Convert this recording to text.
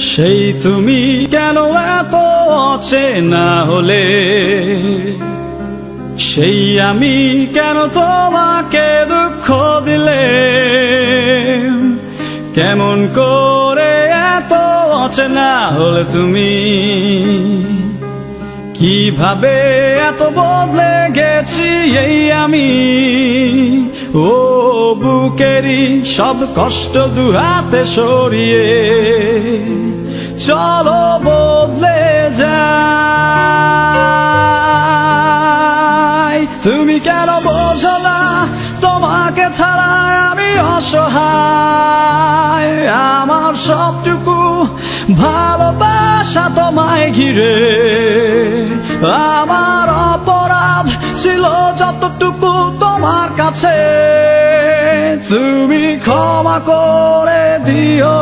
সেই তুমি কেন এত অচেনা হলে, সেই আমি কেন তোমাকে দুঃখ দিলে, কেমন করে এত অচেনা হলে তুমি, কিভাবে এত বদলে গেছি এই আমি। ও বুকেরই সব কষ্ট দুহাতে সরিয়ে চলো বদলে যাই। তুমি কেন বোঝো না তোমাকে ছাড়া আমি অসহায়, আমার সবটুকু ভালোবাসা তোমায় ঘিরে। আমার অপরাধ ছিল যতটুকু তোমার কাছে, তুমি ক্ষমা করে দিও